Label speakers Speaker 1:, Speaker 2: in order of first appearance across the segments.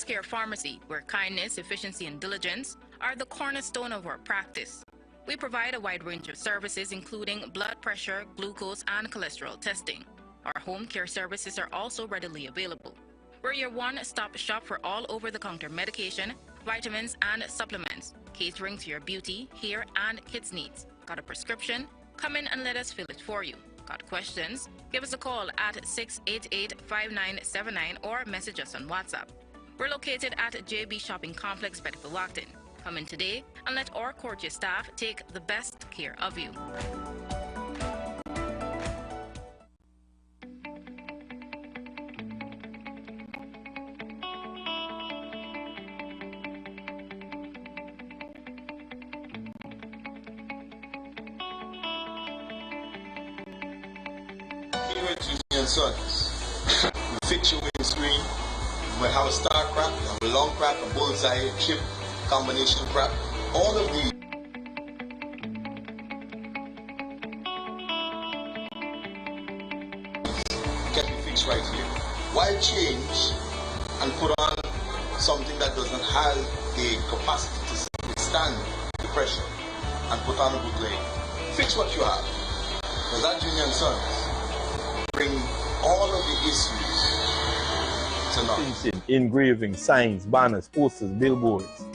Speaker 1: Care Pharmacy, where kindness, efficiency, and diligence are the cornerstone of our practice. We provide a wide range of services, including blood pressure, glucose, and cholesterol testing. Our home care services are also readily available. We're your one-stop shop for all over-the-counter medication, vitamins, and supplements, catering to your beauty, hair, and kids' needs. Got a prescription? Come in and let us fill it for you. Got questions? Give us a call at 688-5979 or message us on WhatsApp. We're located at JB Shopping Complex, Bedford-Walkton. Come in today and let our courteous staff take the best care of you.
Speaker 2: Union Sons. We fix your windscreen. We have a star crack, a long crack, a bullseye, chip, combination crack. All of these can be fixed right here. Why change and put on something that doesn't have the capacity to withstand the pressure and put on a bootleg? Fix what you have. Because that Union Sons bring all of the issues to naught.
Speaker 3: Engraving, signs, banners, posters, billboards.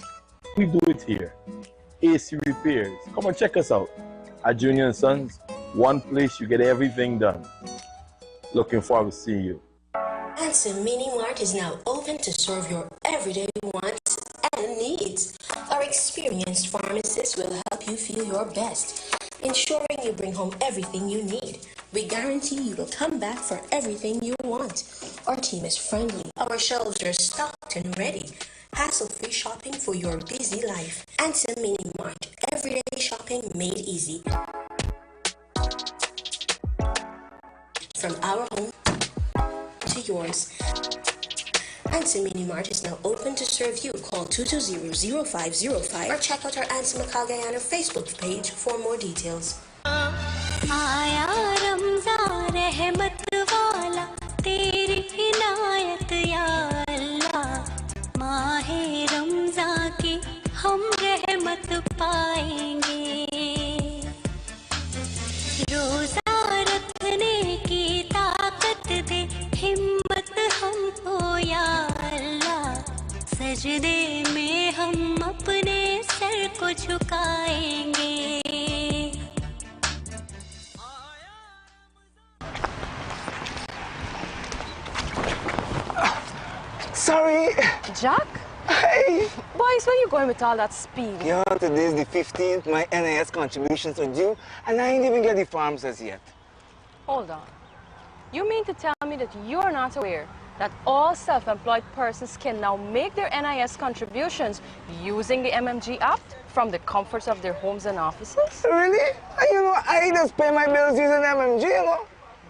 Speaker 3: We do it here. AC repairs. Come and check us out. At Junior & Sons, one place you get everything done. Looking forward to seeing you.
Speaker 4: Ansem Mini Mart is now open to serve your everyday wants and needs. Our experienced pharmacists will help you feel your best, ensuring you bring home everything you need. We guarantee you will come back for everything you want. Our team is friendly. Our shelves are stocked and ready. Hassle-free shopping for your busy life. Ansem Mini Mart. Everyday shopping made easy. From our home to yours. Ansem Mini Mart is now open to serve you. Call 220-0505 or check out our Ansem Guyana Facebook page for more details.
Speaker 5: आया रमज़ान रहमत वाला तेरी इनायत या अल्लाह माहे रमज़ान की हम रहमत पाएंगे रोज़ा रखने की ताकत दे हिम्मत हमको या अल्लाह सजदे में हम अपने सर को झुकाएंगे
Speaker 6: Sorry.
Speaker 7: Jack?
Speaker 6: Hey.
Speaker 7: Boys, where you going with all that speed?
Speaker 6: Yeah, today's the 15th. My NIS contributions are due, and I ain't even get the forms as yet.
Speaker 7: Hold on. You mean to tell me that you're not aware that all self-employed persons can now make their NIS contributions using the MMG app from the comforts of their homes and offices?
Speaker 6: Really? And you know, I just pay my bills using MMG, you know?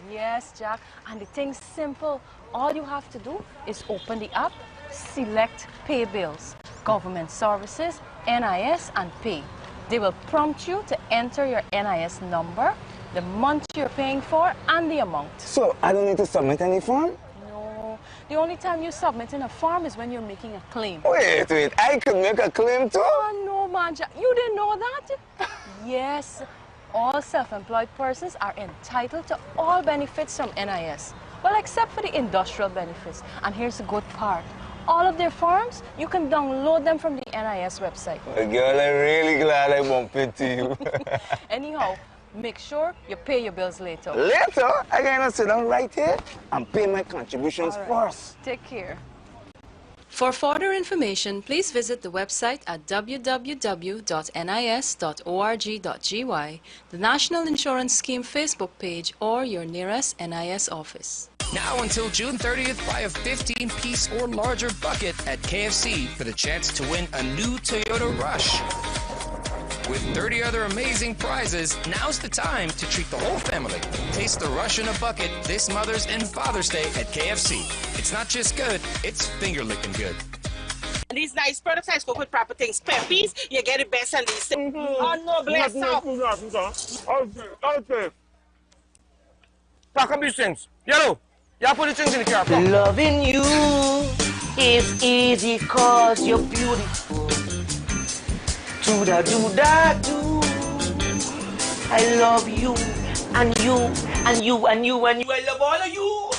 Speaker 7: Yes, Jack. And the thing's simple. All you have to do is open the app, select Pay Bills, Government Services, NIS, and Pay. They will prompt you to enter your NIS number, the month you're paying for, and the amount.
Speaker 6: So, I don't need to submit any form?
Speaker 7: No. The only time you submit in a form is when you're making a claim.
Speaker 6: Wait. I could make a claim too?
Speaker 7: Oh, no, man. Jack. You didn't know that? Yes. All self-employed persons are entitled to all benefits from NIS. Well, except for the industrial benefits. And here's the good part. All of their forms, you can download them from the NIS website.
Speaker 6: Well, girl, I'm really glad I bumped into you.
Speaker 7: Anyhow, make sure you pay your bills later.
Speaker 6: Later? I gotta sit down right here and pay my contributions first.
Speaker 7: Take care.
Speaker 8: For further information, please visit the website at www.nis.org.gy, the National Insurance Scheme Facebook page, or your nearest NIS office.
Speaker 9: Now until June 30th, buy a 15-piece or larger bucket at KFC for the chance to win a new Toyota Rush. With 30 other amazing prizes, now's the time to treat the whole family. Taste the Rush in a bucket this Mother's and Father's Day at KFC. It's not just good, it's finger-licking good.
Speaker 10: And these nice products I spoke with proper things. Peppies, you get the best and least. Oh no, bless up.
Speaker 11: Okay. Pack up these things. Yellow, you put the things in the car.
Speaker 12: Loving you
Speaker 10: It's easy cause you're beautiful. Do-da-do-da-do. I love you, and you, and you, and you, and you. I love all of you.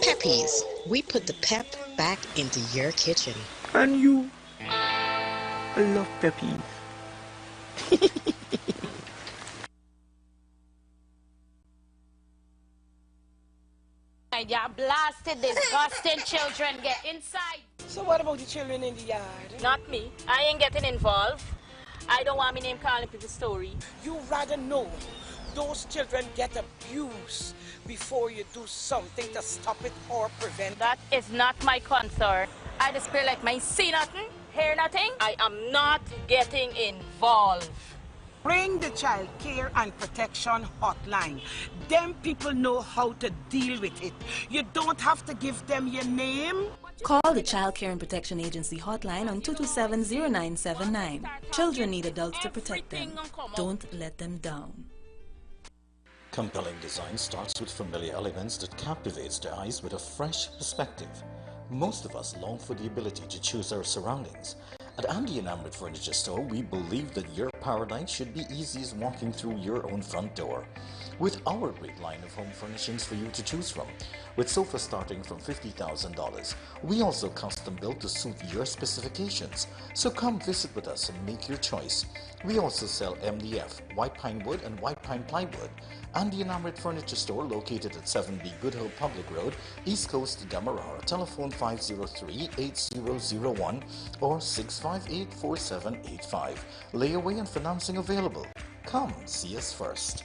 Speaker 4: Peppies, we put the pep back into your kitchen.
Speaker 10: And you. I love Peppies.
Speaker 11: You blasted, disgusting children. Get inside.
Speaker 10: So what about the children in the yard?
Speaker 11: Not me. I ain't getting involved. I don't want my name calling people's story.
Speaker 10: You rather know those children get abused before you do something to stop it or prevent.
Speaker 11: That is not my concern. I just feel like I see nothing, hear nothing. I am not getting involved.
Speaker 10: Ring the Child Care and Protection Hotline. Them people know how to deal with it. You don't have to give them your name.
Speaker 8: Call the Child Care and Protection Agency hotline on 227-0979. Children need adults to protect them. Don't let them down.
Speaker 12: Compelling design starts with familiar elements that captivates the eyes with a fresh perspective. Most of us long for the ability to choose our surroundings. At Andy Enamored Furniture Store, we believe that your paradise should be easy as walking through your own front door. With our great line of home furnishings for you to choose from, with sofas starting from $50,000, we also custom built to suit your specifications. So come visit with us and make your choice. We also sell MDF, white pine wood and white pine plywood. Andy Enamored Furniture Store located at 7B Good Hope Public Road, East Coast, Demerara. Telephone 503-8001 or 658-4785. Layaway and financing available. Come see us first.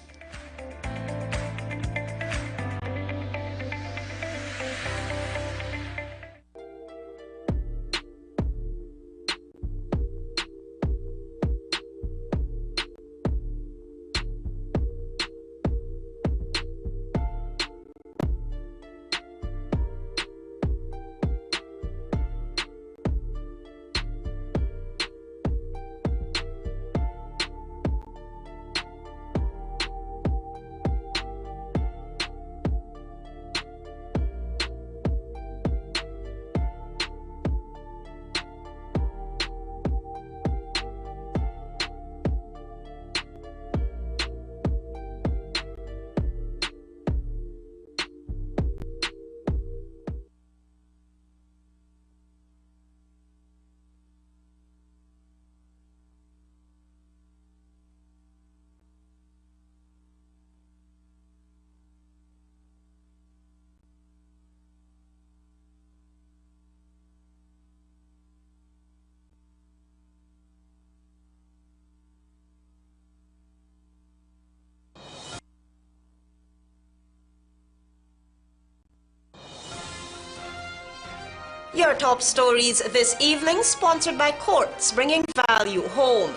Speaker 13: Your top stories this evening, sponsored by Courts, bringing value home.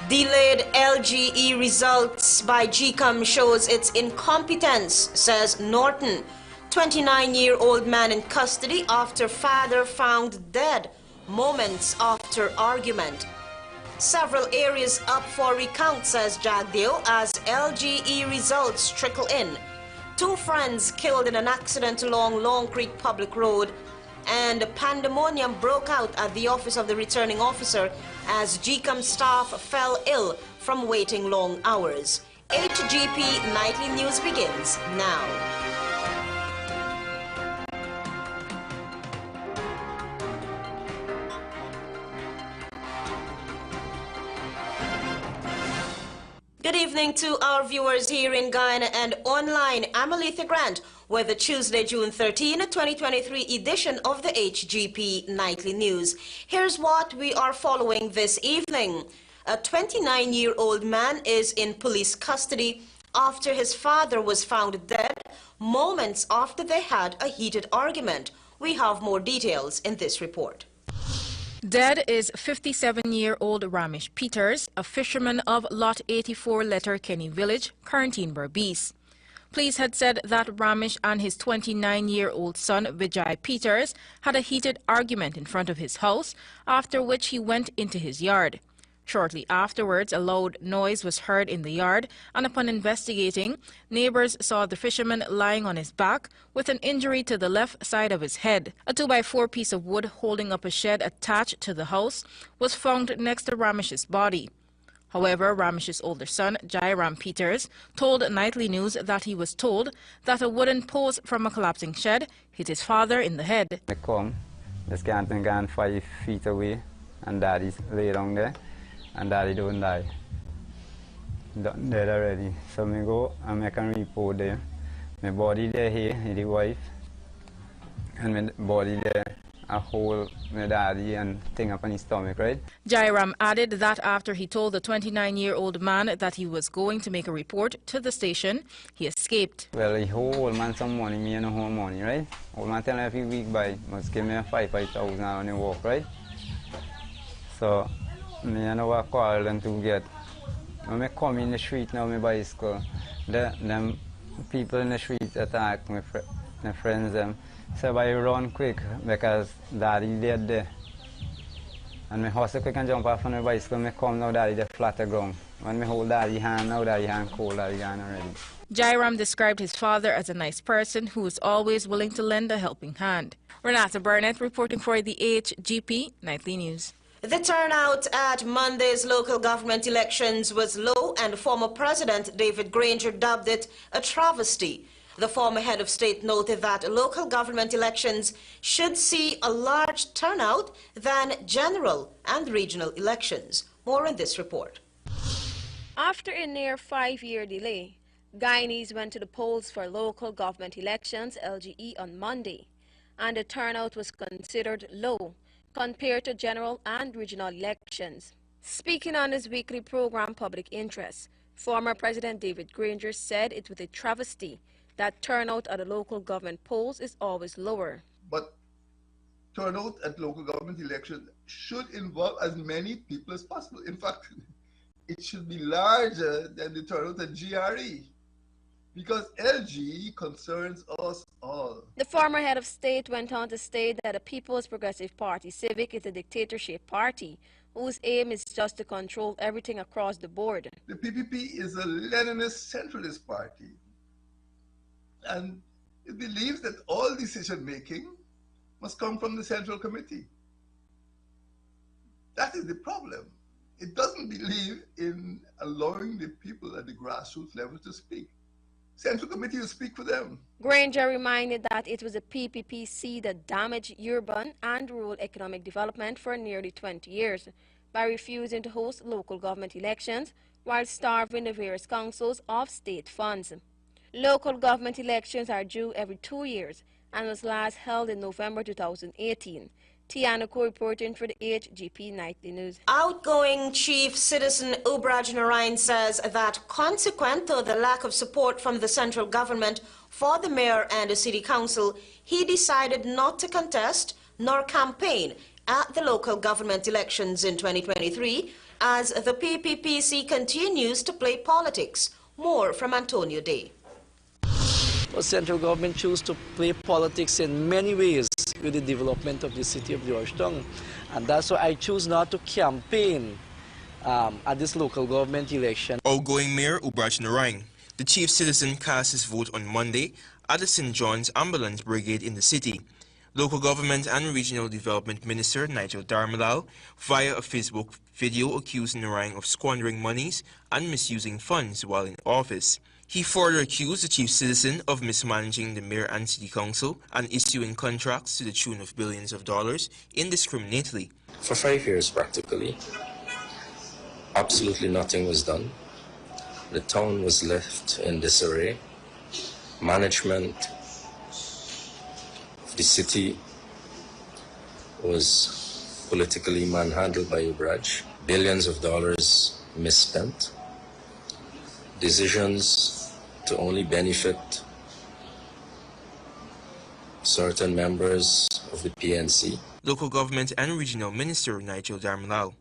Speaker 13: Delayed LGE results by GCOM shows its incompetence, says Norton. 29-year-old man in custody after father found dead, moments after argument. Several areas up for recount, says Jagdeo, as LGE results trickle in. 2 friends killed in an accident along Long Creek Public Road, and pandemonium broke out at the office of the returning officer as GCOM staff fell ill from waiting long hours. HGP Nightly News begins now. Good evening to our viewers here in Guyana and online. I'm Alethea Grant with the Tuesday, June 13, 2023 edition of the HGP Nightly News. Here's what we are following this evening. A 29-year-old man is in police custody after his father was found dead moments after they had a heated argument. We have more details in this report.
Speaker 1: Dead is 57-year-old Ramesh Peters, a fisherman of Lot 84 Letterkenny Village, Quarantine Berbice. Police had said that Ramesh and his 29-year-old son Vijay Peters had a heated argument in front of his house, after which he went into his yard. Shortly afterwards, a loud noise was heard in the yard, and upon investigating, neighbors saw the fisherman lying on his back with an injury to the left side of his head. A 2x4 piece of wood holding up a shed attached to the house was found next to Ramish's body. However, Ramish's older son, Jairam Peters, told Nightly News that he was told that a wooden post from a collapsing shed hit his father in the head.
Speaker 14: I come, this can't been gone 5 feet away, and Daddy's lay down there, and Daddy don't die. Dead already. So I go and make a report there. My body there here, the wife, and my body there, a hole, my daddy, and thing up on his stomach, right?
Speaker 1: Jairam added that after he told the 29-year-old man that he was going to make a report to the station, he escaped.
Speaker 14: Well, the whole man some money, me and the whole money, right? Old man tell me every week by, must give me 5,000 on the walk, right? So, me and I quarrel them to get. When I come in the street now, my bicycle, them people in the street attack my friends them. So I run quick because Daddy dead there. And my horse quick and jump off on my bicycle, I come now Daddy the flatter ground. When I hold Daddy hand, now Daddy hand cold, Daddy gone already.
Speaker 1: Jairam described his father as a nice person who was always willing to lend a helping hand. Renata Burnett reporting for the HGP Nightly News.
Speaker 13: The turnout at Monday's local government elections was low, and former President David Granger dubbed it a travesty. The former head of state noted that local government elections should see a large turnout than general and regional elections. More in this report.
Speaker 7: After a near 5-year delay, Guyanese went to the polls for local government elections, LGE, on Monday, and the turnout was considered low compared to general and regional elections. Speaking on his weekly program, Public Interest, former President David Granger said it was a travesty that turnout at the local government polls is always lower.
Speaker 2: But turnout at local government elections should involve as many people as possible. In fact, it should be larger than the turnout at GRE, because LG concerns us all.
Speaker 7: The former head of state went on to state that the People's Progressive Party, Civic, is a dictatorship party whose aim is just to control everything across the board.
Speaker 2: The PPP is a Leninist centralist party, and it believes that all decision-making must come from the Central Committee. That is the problem. It doesn't believe in allowing the people at the grassroots level to speak. Central Committee will speak for them.
Speaker 7: Granger reminded that it was a PPPC that damaged urban and rural economic development for nearly 20 years by refusing to host local government elections while starving the various councils of state funds. Local government elections are due every 2 years and was last held in November 2018. Tianako reporting for the HGP Nightly News.
Speaker 13: Outgoing Chief Citizen Ubraj Narain says that consequent to the lack of support from the central government for the mayor and the city council, he decided not to contest nor campaign at the local government elections in 2023 as the PPPC continues to play politics. More from Antonio Day.
Speaker 15: The central government chose to play politics in many ways with the development of the city of Georgetown, and that's why I choose not to campaign at this local government election.
Speaker 16: Outgoing Mayor Ubraj Narain, the chief citizen, cast his vote on Monday at the St. John's Ambulance Brigade in the city. Local Government and Regional Development Minister Nigel Darmalal, via a Facebook video, accused Narain of squandering monies and misusing funds while in office. He further accused the chief citizen of mismanaging the mayor and city council and issuing contracts to the tune of billions of dollars indiscriminately.
Speaker 17: For 5 years, practically, absolutely nothing was done. The town was left in disarray. Management of the city was politically manhandled by Ubraj. Billions of dollars misspent. Decisions to only benefit certain members of the PNC.
Speaker 16: Local Government and Regional Minister Nigel Darmalal.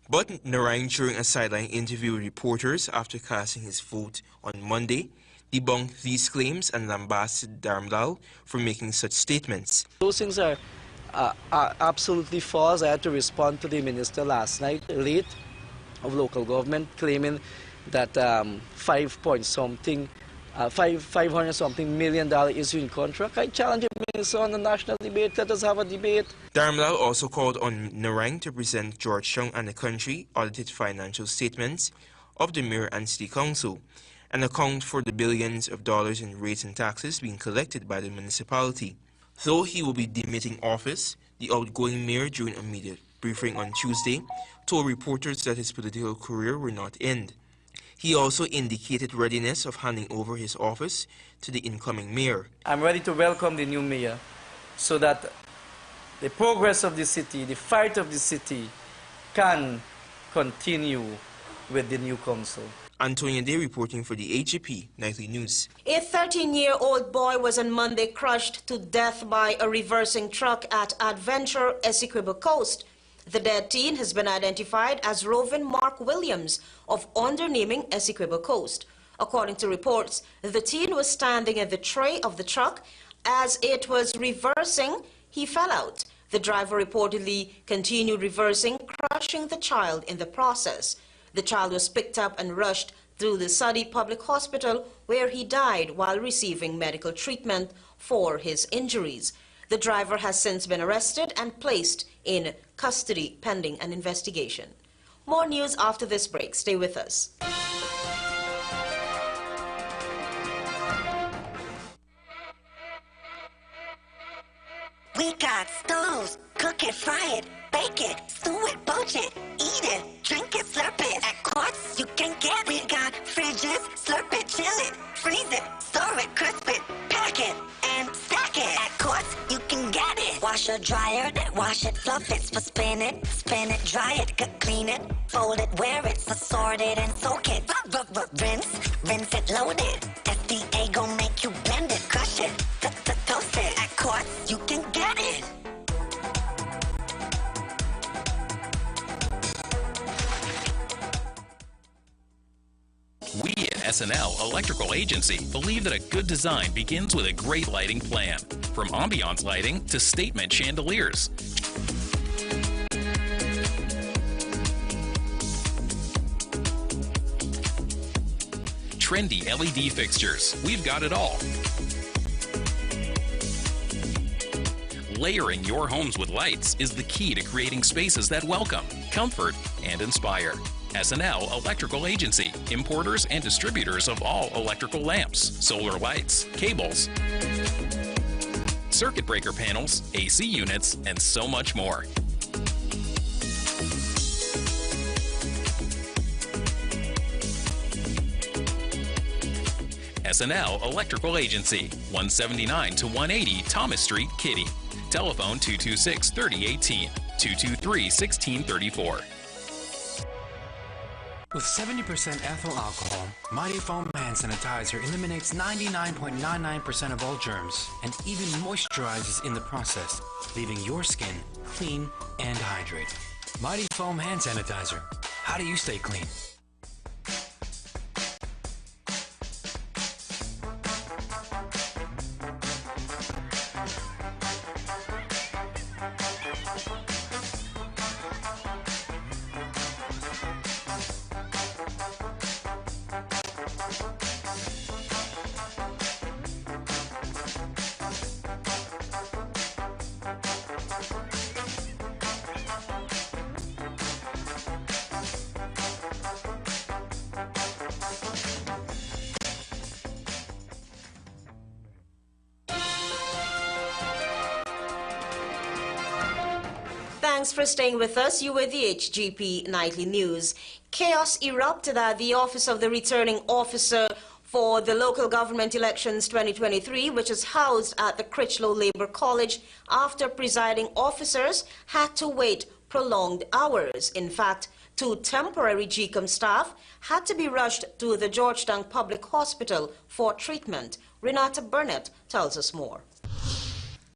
Speaker 16: But Narain, during a sideline interview with reporters after casting his vote on Monday, debunked these claims and lambasted Darmalal for making such statements.
Speaker 15: Those things are absolutely false. I had to respond to the minister last night, late, of local government, claiming that $500 something million issuing contract. I challenge him, Minister, on the national debate. Let us have a debate.
Speaker 16: Darmlao also called on Narang to present Georgetown and the country audited financial statements of the mayor and city council and account for the billions of dollars in rates and taxes being collected by the municipality. Though he will be demitting office, the outgoing mayor, during a media briefing on Tuesday, told reporters that his political career will not end. He also indicated readiness of handing over his office to the incoming mayor.
Speaker 15: I'm ready to welcome the new mayor so that the progress of the city, the fight of the city, can continue with the new council.
Speaker 16: Antonia Day reporting for the HGP Nightly News.
Speaker 13: A 13-year-old boy was on Monday crushed to death by a reversing truck at Adventure, Essequibo Coast. The dead teen has been identified as Rovin Mark Williams of Undernaming, Essequibo Coast. According to reports, the teen was standing at the tray of the truck. As it was reversing, he fell out. The driver reportedly continued reversing, crushing the child in the process. The child was picked up and rushed through the Sadi Public Hospital, where he died while receiving medical treatment for his injuries. The driver has since been arrested and placed in custody pending an investigation. More news after this break. Stay with us.
Speaker 18: We got stoves, cook it, fry it, bake it, stew it, poach it, eat it, drink it, slurp it. At Quartz, you can get it. We got fridges, slurp it, chill it, freeze it, store it, crisp it, pack it, and stack it. At Quartz, you can get it. Wash or dryer it, wash it, fluff it, spin it, dry it, clean it, fold it, wear it, sort it, and soak it. Rinse it, load it. FDA gon' make you blend it, crush it, toast it. At Quartz, you can get it.
Speaker 19: We at SNL Electrical Agency believe that a good design begins with a great lighting plan. From ambiance lighting to statement chandeliers. Trendy LED fixtures, we've got it all. Layering your homes with lights is the key to creating spaces that welcome, comfort, and inspire. SNL Electrical Agency, importers and distributors of all electrical lamps, solar lights, cables, circuit breaker panels, AC units, and so much more. SNL Electrical Agency, 179 to 180 Thomas Street, Kitty. Telephone 226-3018, 223-1634.
Speaker 20: With 70% ethyl alcohol, Mighty Foam hand sanitizer eliminates 99.99% of all germs and even moisturizes in the process, leaving your skin clean and hydrated. Mighty Foam hand sanitizer. How do you stay clean?
Speaker 13: Thanks for staying with us. You were the HGP Nightly News. Chaos erupted at the office of the returning officer for the local government elections 2023, which is housed at the Critchlow Labour College, after presiding officers had to wait prolonged hours. In fact, 2 temporary GCOM staff had to be rushed to the Georgetown Public Hospital for treatment. Renata Burnett tells us more.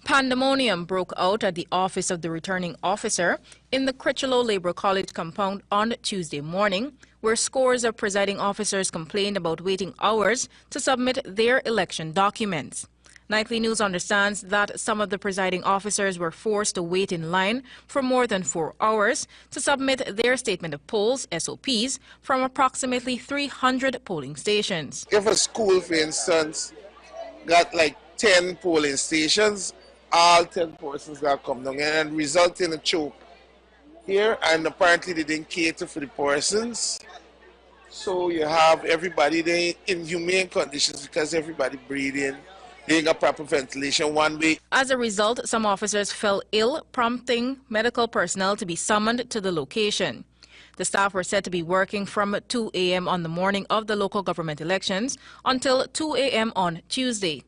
Speaker 1: Pandemonium broke out at the office of the returning officer in the Critchlow Labour College compound on Tuesday morning, where scores of presiding officers complained about waiting hours to submit their election documents. Nightly News understands that some of the presiding officers were forced to wait in line for more than 4 hours to submit their statement of polls, SOPs, from approximately 300 polling stations.
Speaker 21: If a school, for instance, got like 10 polling stations, all 10 persons that come down and result in a choke here, and apparently they didn't cater for the persons. So you have everybody there in inhumane conditions because everybody breathing, doing a proper ventilation one way.
Speaker 1: As a result, some officers fell ill, prompting medical personnel to be summoned to the location. The staff were said to be working from 2 a.m. on the morning of the local government elections until 2 a.m. on Tuesday.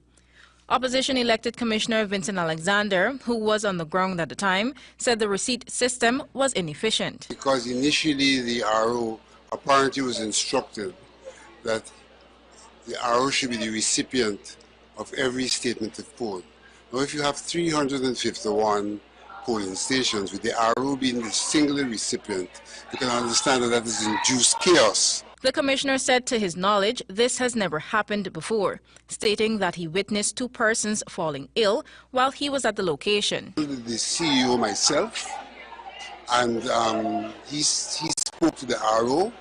Speaker 1: Opposition elected Commissioner Vincent Alexander, who was on the ground at the time, said the receipt system was inefficient.
Speaker 22: Because initially the RO apparently was instructed that the RO should be the recipient of every statement of poll. Now if you have 351 polling stations with the RO being the single recipient, you can understand that that has induced chaos.
Speaker 1: The commissioner said to his knowledge this has never happened before, stating that he witnessed 2 persons falling ill while he was at the location.
Speaker 22: The CEO, myself, and he spoke to the RO.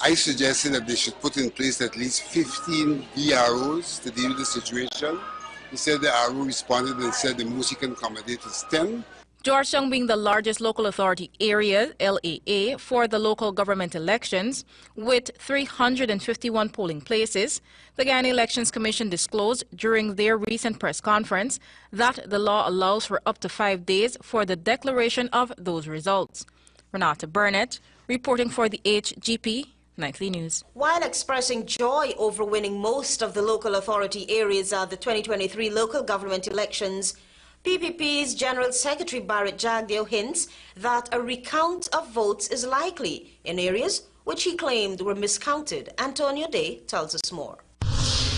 Speaker 22: I suggested that they should put in place at least 15 VROs to deal with the situation. He said the RO responded and said the most he can accommodate is 10.
Speaker 1: Georgetown being the largest local authority area, LAA, for the local government elections, with 351 polling places, the Guyana Elections Commission disclosed during their recent press conference that the law allows for up to 5 days for the declaration of those results. Renata Burnett, reporting for the HGP Nightly News.
Speaker 13: While expressing joy over winning most of the local authority areas at the 2023 local government elections, PPP's General Secretary Barrett Jagdeo hints that a recount of votes is likely in areas which he claimed were miscounted. Antonio Day tells us more.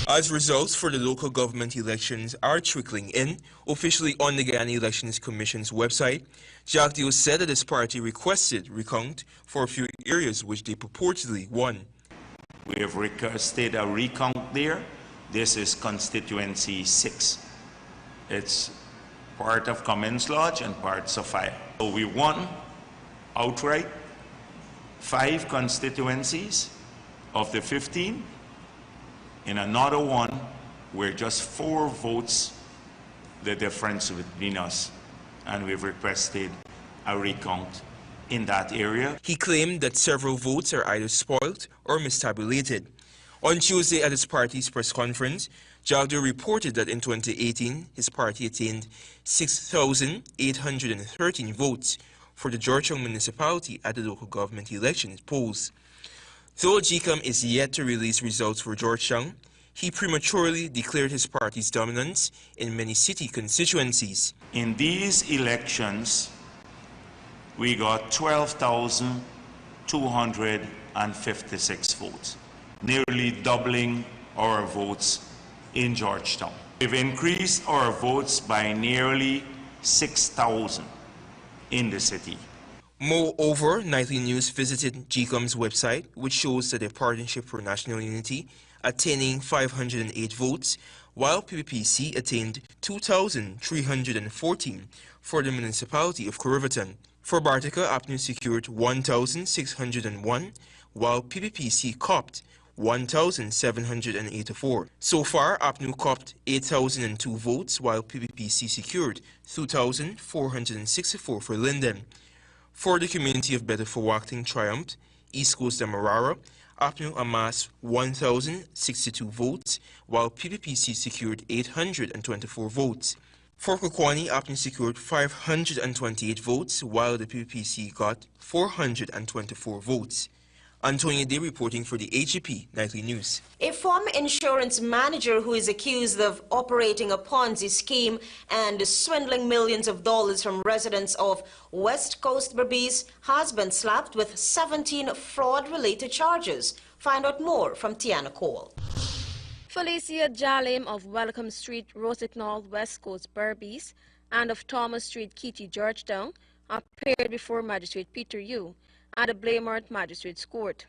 Speaker 16: As results for the local government elections are trickling in, officially on the Guyana Elections Commission's website, Jagdeo said that his party requested recount for a few areas which they purportedly won.
Speaker 23: We have requested a recount there. This is constituency 6. It's part of Cummins Lodge and part Sophia. So we won outright 5 constituencies of the 15. In another one, we're just 4 votes the difference between us, and we've requested a recount in that area.
Speaker 16: He claimed that several votes are either spoiled or mistabulated. On Tuesday at his party's press conference, Jagdeo reported that in 2018, his party attained 6,813 votes for the Georgetown municipality at the local government elections polls. Though GCOM is yet to release results for Georgetown, he prematurely declared his party's dominance in many city constituencies.
Speaker 23: In these elections, we got 12,256 votes, nearly doubling our votes in Georgetown. We've increased our votes by nearly 6,000 in the city.
Speaker 16: Moreover, Nightly News visited GCOM's website, which shows that their Partnership for National Unity attaining 508 votes, while PPPC attained 2,314 for the municipality of Corriverton. For Bartica, APNU secured 1,601, while PPPC copped 1,784. So far, APNU copped 8,002 votes, while PPPC secured 2,464 for Linden. For the community of Bedford-Wachting triumphed, East Coast Demerara, APNU amassed 1,062 votes, while PPPC secured 824 votes. For Kokwani, APNU secured 528 votes, while the PPPC got 424 votes. Antonio Day reporting for the HGP Nightly News.
Speaker 13: A former insurance manager who is accused of operating a Ponzi scheme and swindling millions of dollars from residents of West Coast Berbice has been slapped with 17 fraud-related charges. Find out more from Tiana Cole.
Speaker 24: Felicia Jalim of Welcome Street, Rossignol, West Coast Berbice, and of Thomas Street, Keachie, Georgetown, appeared before Magistrate Peter Yu at the Blaymont Magistrates Court.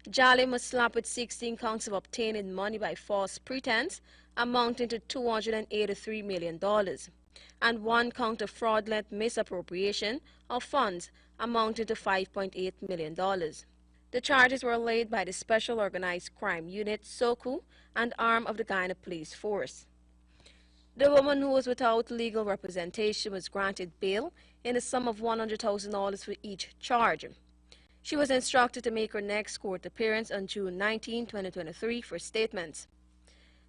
Speaker 24: Jalim was slapped with 16 counts of obtaining money by false pretense amounting to $283 million, and one count of fraudulent misappropriation of funds amounting to $5.8 million. The charges were laid by the Special Organized Crime Unit, SOCU, an arm of the Guyana Police Force. The woman, who was without legal representation, was granted bail in the sum of $100,000 for each charge. She was instructed to make her next court appearance on June 19, 2023 for statements.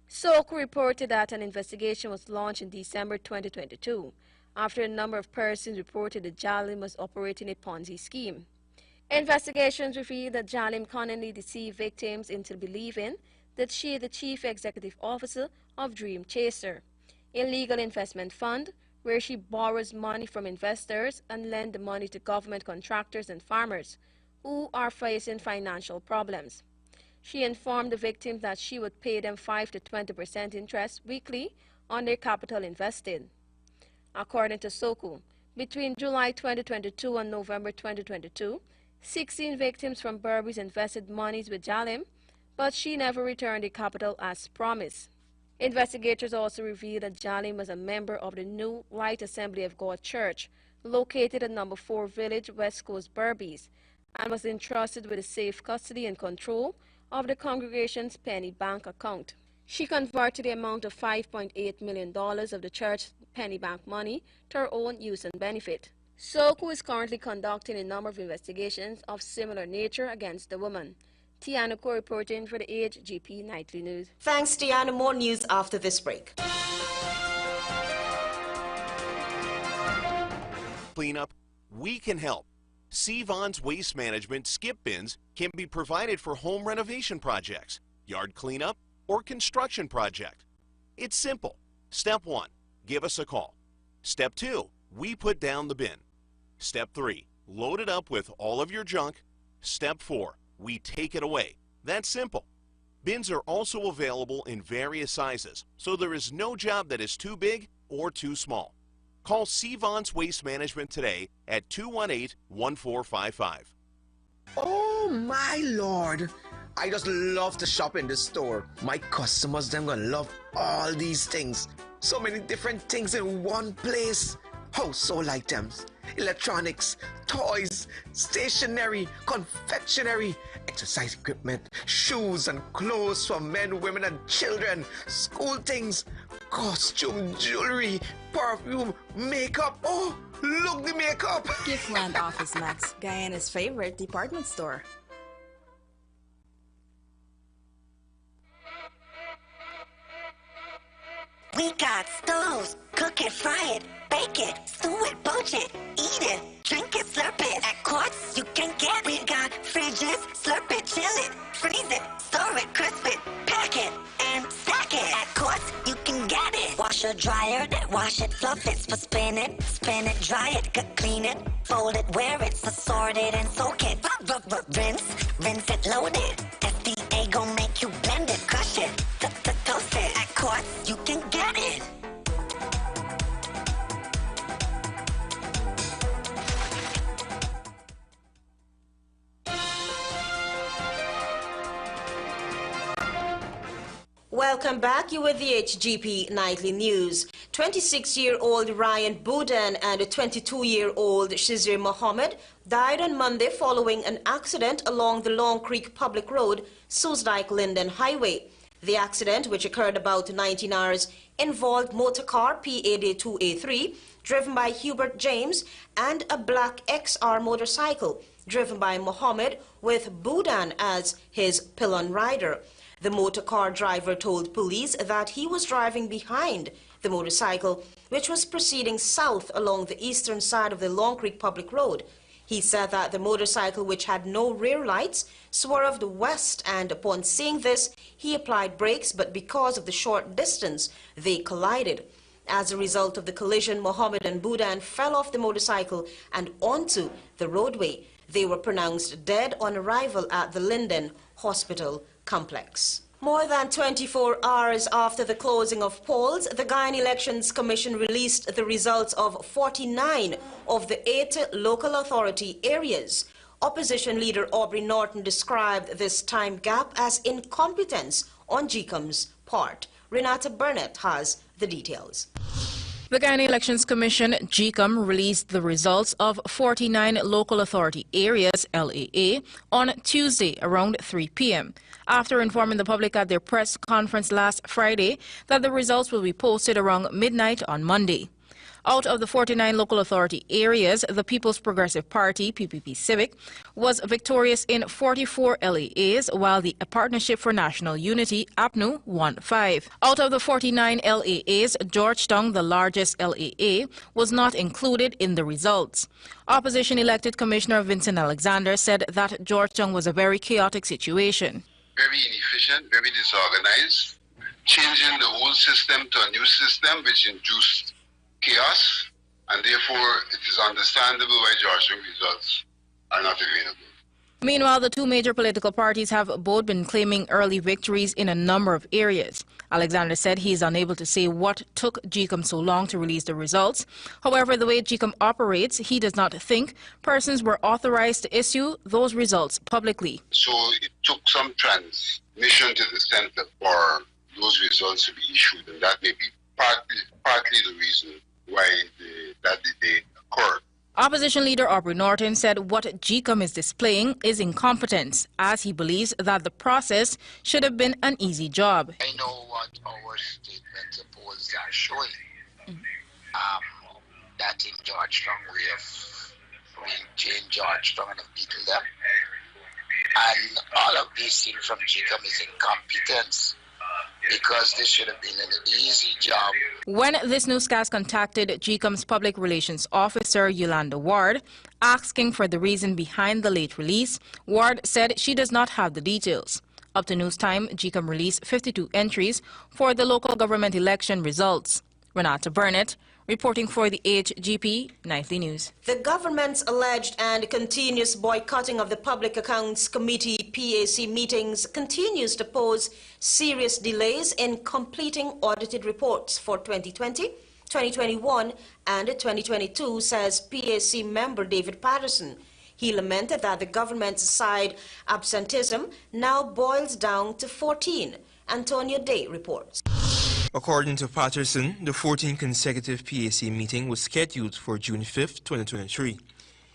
Speaker 24: SOCU reported that an investigation was launched in December 2022 after a number of persons reported that Jalim was operating a Ponzi scheme. Investigations revealed that Jalim cunningly deceived victims into believing that she is the chief executive officer of Dream Chaser, a legal investment fund where she borrows money from investors and lends the money to government contractors and farmers who are facing financial problems. She informed the victims that she would pay them 5 to 20% interest weekly on their capital invested. According to SOCU, between July 2022 and November 2022, 16 victims from Berbice invested monies with Jalim, but she never returned the capital as promised. Investigators also revealed that Jalim was a member of the New Light Assembly of God Church, located at number 4 Village, West Coast, Berbice, and was entrusted with the safe custody and control of the congregation's penny bank account. She converted the amount of $5.8 million of the church's penny bank money to her own use and benefit. SOCU is currently conducting a number of investigations of similar nature against the woman. Tiana Ko reporting for the HGP Nightly News.
Speaker 13: Thanks, Tiana. More news after this break.
Speaker 3: Cleanup, we can help. Sevon's Waste Management skip bins can be provided for home renovation projects, yard cleanup, or construction project. It's simple. Step 1, give us a call. Step 2, we put down the bin. Step 3, load it up with all of your junk. Step 4, we take it away. That's simple. Bins are also available in various sizes, so there is no job that is too big or too small. Call Sevon's Waste Management today at 218-1455.
Speaker 5: Oh my lord! I just love to shop in this store. My customers, them gonna love all these things. So many different things in one place. Household items, electronics, toys, stationery, confectionery, exercise equipment, shoes and clothes for men, women and children, school things, costume, jewelry, perfume, makeup. Oh, look the makeup!
Speaker 8: Giftland Office Max, Guyana's favorite department store.
Speaker 18: We got stoves, cook it, fry it, bake it, stew it, poach it, eat it, drink it, slurp it. At Quartz, you can get it. We got fridges, slurp it, chill it, freeze it, store it, crisp it, pack it, and stack it. At Quartz, you can get it. Washer, dryer, wash it, fluff it, for spin it, dry it, clean it, fold it, wear it, assort it, and soak it. Rinse it, load it. SDA gon' make you blend it, crush it, toast it. At Quartz, you can get it.
Speaker 13: Welcome back. You with the HGP Nightly News. 26-year-old Ryan Boudan and a 22-year-old Shizir Mohammed died on Monday following an accident along the Long Creek Public Road, Soosdijk-Linden Highway. The accident, which occurred about 19 hours, involved motor car PAD2A3 driven by Hubert James and a black XR motorcycle driven by Mohammed with Boudan as his pillion rider. The motor car driver told police that he was driving behind the motorcycle, which was proceeding south along the eastern side of the Long Creek Public Road. He said that the motorcycle, which had no rear lights, swerved west, and upon seeing this, he applied brakes, but because of the short distance, they collided. As a result of the collision, Mohammed and Boudan fell off the motorcycle and onto the roadway. They were pronounced dead on arrival at the Linden Hospital complex. More than 24 hours after the closing of polls, the Guyana Elections Commission released the results of 49 of the 8 local authority areas. Opposition leader Aubrey Norton described this time gap as incompetence on GCOM's part. Renata Burnett has the details.
Speaker 1: The Guyana Elections Commission, GCOM, released the results of 49 local authority areas, LAA, on Tuesday around 3 p.m. after informing the public at their press conference last Friday that the results will be posted around midnight on Monday. Out of the 49 local authority areas, the People's Progressive Party, PPP Civic, was victorious in 44 LAAs, while the Partnership for National Unity, APNU, won 5. Out of the 49 LAAs, Georgetown, the largest LAA, was not included in the results. Opposition elected Commissioner Vincent Alexander said that Georgetown was a very chaotic situation.
Speaker 4: Very inefficient, very disorganized, changing the whole system to a new system which induced chaos, and therefore it is understandable why Georgetown results are not available.
Speaker 1: Meanwhile, the two major political parties have both been claiming early victories in a number of areas. Alexander said he is unable to say what took GCOM so long to release the results. However, the way GCOM operates, he does not think persons were authorized to issue those results publicly.
Speaker 4: So it took some transmission to the center for those results to be issued, and that may be partly the reason why that delay occurred.
Speaker 1: Opposition leader Aubrey Norton said what GCOM is displaying is incompetence, as he believes that the process should have been an easy job.
Speaker 6: I know what our statements of polls are showing. That in Georgetown we changed Georgetown and have beaten them. And all of these things from GCOM is incompetence, because this should have been an easy job.
Speaker 1: When this newscast contacted GCOM's public relations officer, Yolanda Ward, asking for the reason behind the late release, Ward said she does not have the details. Up to news time, GCOM released 52 entries for the local government election results. Renata Burnett, reporting for the HGP Nightly News.
Speaker 13: The government's alleged and continuous boycotting of the Public Accounts Committee PAC meetings continues to pose serious delays in completing audited reports for 2020, 2021 and 2022, says PAC member David Patterson. He lamented that the government's side absenteeism now boils down to 14. Antonio Day reports.
Speaker 16: According to Patterson, the 14th consecutive PAC meeting was scheduled for June 5, 2023.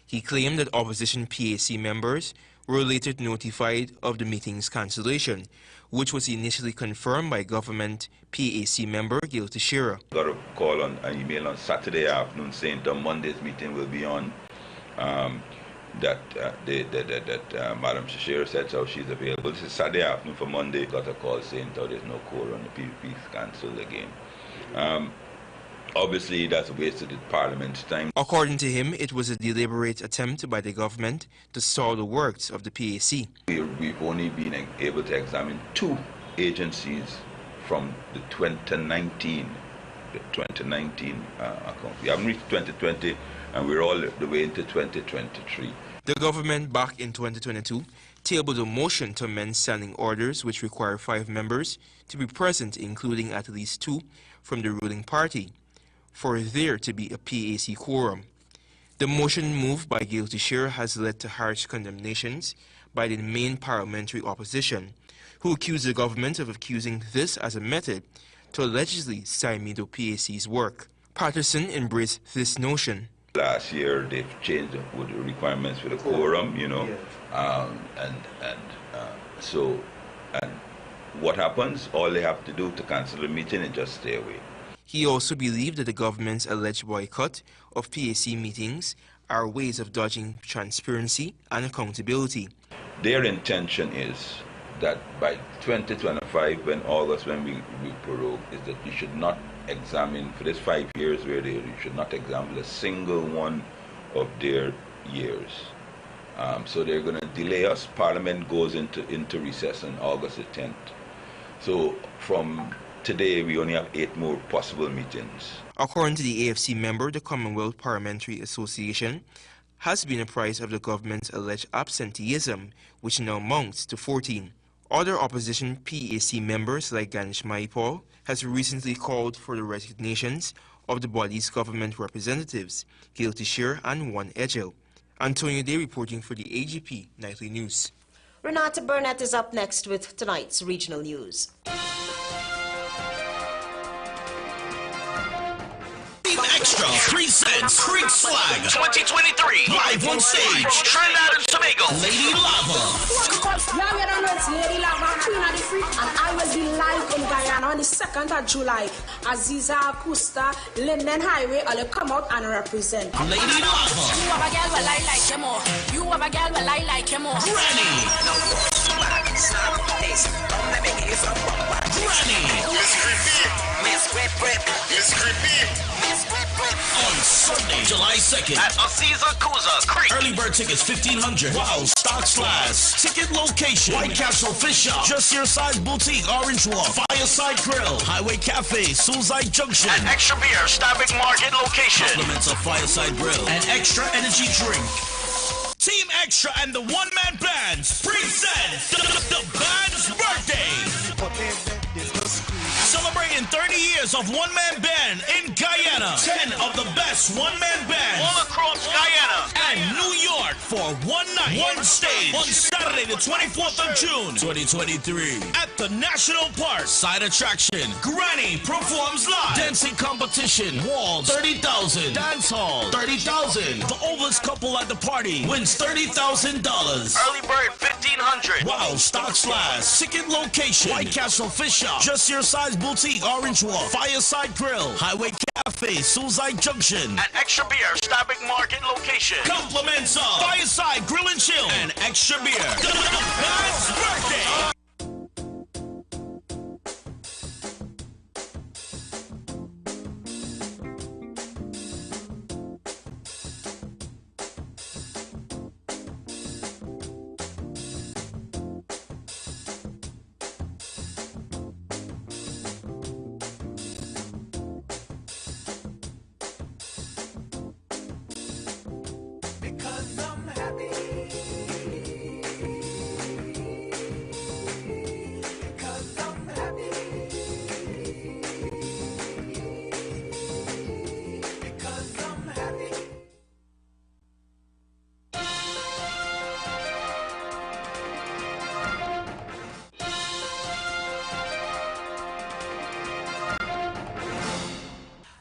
Speaker 16: He claimed that opposition PAC members were later notified of the meeting's cancellation, which was initially confirmed by government PAC member Gail Teixeira.
Speaker 9: Got a call on an email on Saturday afternoon saying that Monday's meeting will be on. Madam Teixeira said so she's available. This is Saturday afternoon for Monday. Got a call saying that there's no quorum, the PPP is cancelled again. Obviously, that's wasted the Parliament's time.
Speaker 16: According to him, it was a deliberate attempt by the government to stall the works of the PAC.
Speaker 9: We've only been able to examine 2 agencies from the 2019 account. We haven't reached 2020, and we're all the way into 2023.
Speaker 16: The government back in 2022 tabled a motion to amend standing orders which require 5 members to be present, including at least 2 from the ruling party, for there to be a PAC quorum. The motion moved by Gail Teixeira has led to harsh condemnations by the main parliamentary opposition, who accused the government of using this as a method to allegedly stymie the PAC's work. Patterson embraced this notion.
Speaker 9: Last year, they've changed the requirements for the quorum, you know, so what happens? All they have to do to cancel the meeting is just stay away.
Speaker 16: He also believed that the government's alleged boycott of PAC meetings are ways of dodging transparency and accountability.
Speaker 9: Their intention is that by 2025, when we prorogue, is that we should not examine, for this 5 years where you should not examine a single one of their years. So they're going to delay us. Parliament goes into recess on August the 10th. So from today, we only have 8 more possible meetings.
Speaker 16: According to the AFC member, the Commonwealth Parliamentary Association has been apprised of the government's alleged absenteeism, which now amounts to 14. Other opposition PAC members like Ganesh Maipal has recently called for the resignations of the body's government representatives, Gail Teixeira and Juan Edgel. Antonio Day reporting for the HGP Nightly News.
Speaker 13: Renata Burnett is up next with tonight's regional news.
Speaker 10: Team Extra presents Freak Swag 2023 live on stage. Trinidad and Tobago, Lady Lava.
Speaker 11: Now we don't know it's Lady Lava, Queen of the Freak, and I will be live in Guyana on the 2nd of July. Aziza, Kusta, Linden Highway, I'll come out and represent.
Speaker 10: Lady Lava.
Speaker 11: You have a girl well I like him more. You have a girl well I like him more.
Speaker 10: Granny. On Sunday, July 2nd at Aziza Kuza's Creek. Early bird tickets $1,500. Wow, stocks last. Ticket location: White Castle Fish Shop, Just Your Size Boutique, Orange Walk, Fireside Grill, Highway Cafe, Suicide Junction. An Extra Beer, Stabic Market location. Compliments of Fireside Grill and Extra Energy Drink. Team Extra and the one-man bands present the band's birthday. Celebrating 30 years of one-man band in Guyana. 10 of the best one-man bands all across Guyana and New York for one night, one stage on Saturday the 24th of June, 2023 at the National Park. Side attraction: Granny performs live. Dancing competition: Walls, 30,000. Dance hall, 30,000. The oldest couple at the party wins $30,000. Early bird $1,500. Wow, stocks last. Ticket location: White Castle Fish Shop, Just Your Size Boutique, Orange Walk, Fireside Grill, Highway Cafe, Suicide Junction. An Extra Beer, Stabic Market location. Compliments of Fireside Grill and Chill and Extra Beer. The band's birthday.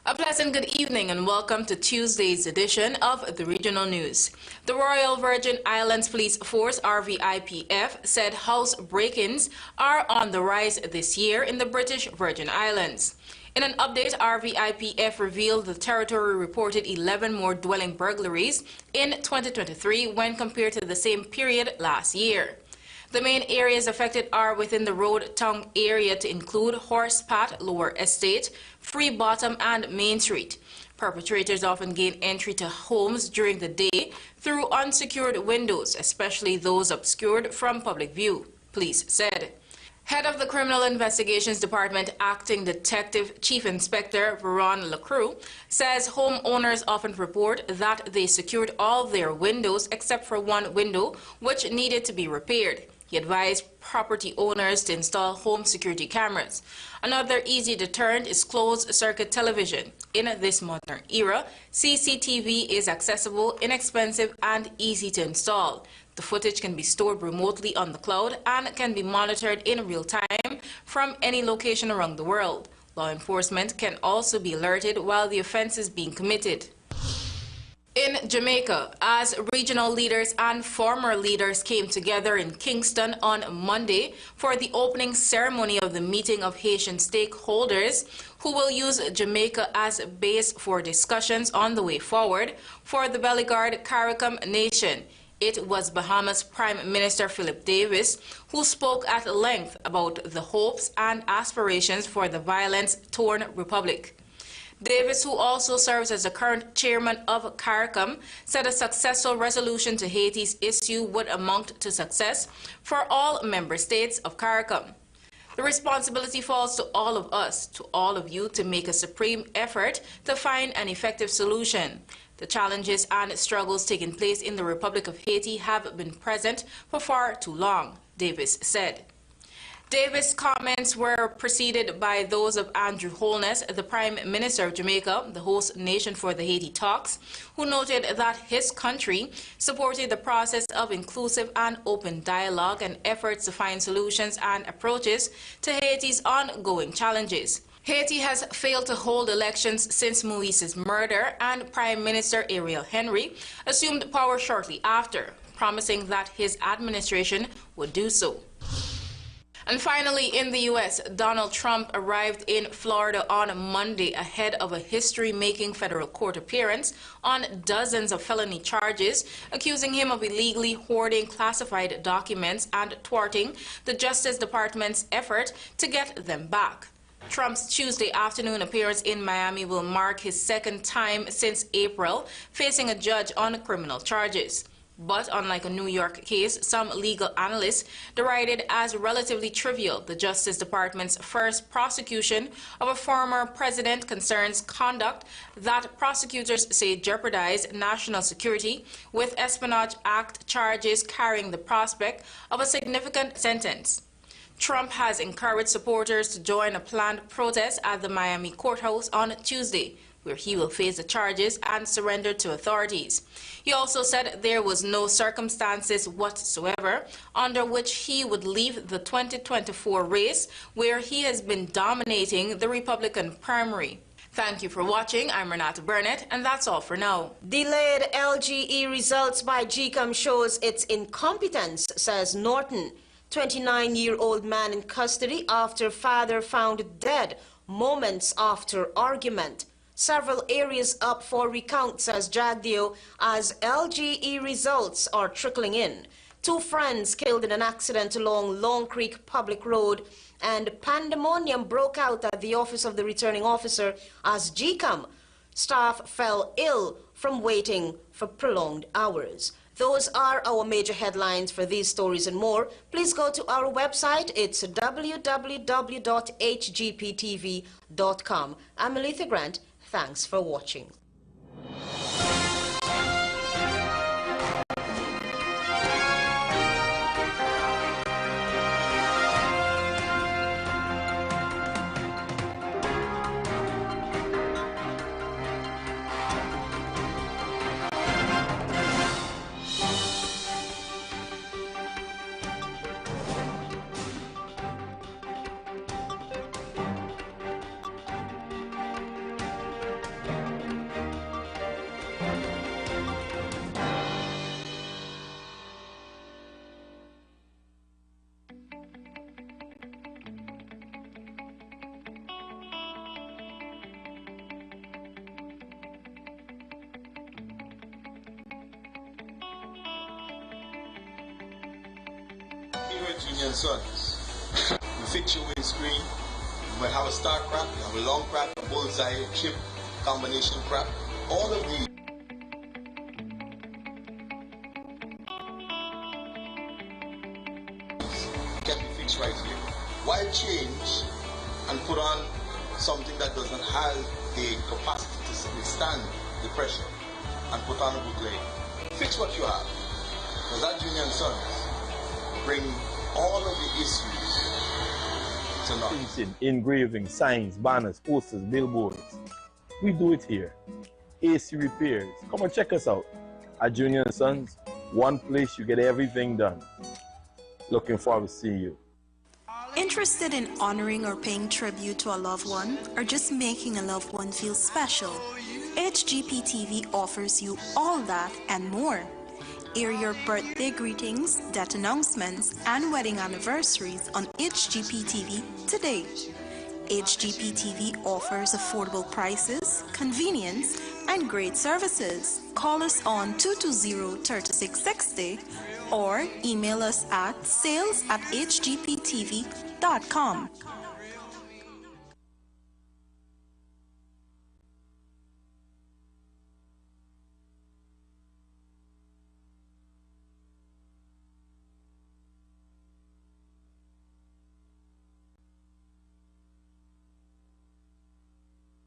Speaker 1: A pleasant good evening and welcome to Tuesday's edition of the Regional News. The Royal Virgin Islands Police Force, RVIPF, said house break-ins are on the rise this year in the British Virgin Islands. In an update, RVIPF revealed the territory reported 11 more dwelling burglaries in 2023 when compared to the same period last year. The main areas affected are within the Road Tongue area to include Horsepat, Lower Estate, Free Bottom, and Main Street. Perpetrators often gain entry to homes during the day through unsecured windows, especially those obscured from public view, police said. Head of the Criminal Investigations Department, Acting Detective Chief Inspector Veron Lacroix, says homeowners often report that they secured all their windows except for one window which needed to be repaired. He advised property owners to install home security cameras. Another easy deterrent is closed-circuit television. In this modern era, CCTV is accessible, inexpensive, and easy to install. The footage can be stored remotely on the cloud and can be monitored in real time from any location around the world. Law enforcement can also be alerted while the offense is being committed. In Jamaica, as regional leaders and former leaders came together in Kingston on Monday for the opening ceremony of the meeting of Haitian stakeholders who will use Jamaica as a base for discussions on the way forward for the Bellegarde CARICOM nation. It was Bahamas Prime Minister Philip Davis who spoke at length about the hopes and aspirations for the violence-torn republic. Davis, who also serves as the current chairman of CARICOM, said a successful resolution to Haiti's issue would amount to success for all member states of CARICOM. The responsibility falls to all of us, to all of you, to make a supreme effort to find an effective solution. The challenges and struggles taking place in the Republic of Haiti have been present for far too long, Davis said. Davis' comments were preceded by those of Andrew Holness, the Prime Minister of Jamaica, the host nation for the Haiti talks, who noted that his country supported the process of inclusive and open dialogue and efforts to find solutions and approaches to Haiti's ongoing challenges. Haiti has failed to hold elections since Moise's murder, and Prime Minister Ariel Henry assumed power shortly after, promising that his administration would do so. And finally, in the U.S., Donald Trump arrived in Florida on Monday ahead of a history-making federal court appearance on dozens of felony charges, accusing him of illegally hoarding classified documents and thwarting the Justice Department's effort to get them back. Trump's Tuesday afternoon appearance in Miami will mark his second time since April facing a judge on criminal charges. But unlike a New York case, some legal analysts derided as relatively trivial the Justice Department's first prosecution of a former president concerns conduct that prosecutors say jeopardized national security, with Espionage Act charges carrying the prospect of a significant sentence. Trump has encouraged supporters to join a planned protest at the Miami courthouse on Tuesday, where he will face the charges and surrender to authorities. He also said there was no circumstances whatsoever under which he would leave the 2024 race, where he has been dominating the Republican primary. Thank you for watching. I'm Renata Burnett, and that's all for now.
Speaker 13: Delayed LGE results by GCOM shows its incompetence, says Norton. 29-year-old man in custody after father found dead moments after argument. Several areas up for recount, says Jagdeo, as LGE results are trickling in. 2 friends killed in an accident along Long Creek Public Road, and pandemonium broke out at the office of the returning officer as GCOM staff fell ill from waiting for prolonged hours. Those are our major headlines. For these stories and more, please go to our website. It's www.hgptv.com. I'm Melitha Grant. Thanks for watching.
Speaker 2: Junior Sons. We fix your windscreen. You might have a star crack, you have a long crack, a bullseye, chip, combination crack. All of these can be fixed right here. Why change and put on something that does not have the capacity to withstand the pressure and put on a bootleg? Fix what you have. Because that Junior Sons bring all of the issues to naught.
Speaker 7: Printing, engraving, signs, banners, posters, billboards. We do it here. AC Repairs. Come and check us out. At Junior & Sons, one place you get everything done. Looking forward to seeing you.
Speaker 12: Interested in honoring or paying tribute to a loved one, or just making a loved one feel special? HGPTV offers you all that and more. Air your birthday greetings, death announcements, and wedding anniversaries on HGPTV today. HGPTV offers affordable prices, convenience, and great services. Call us on 220-3660 or email us at sales@hgptv.com.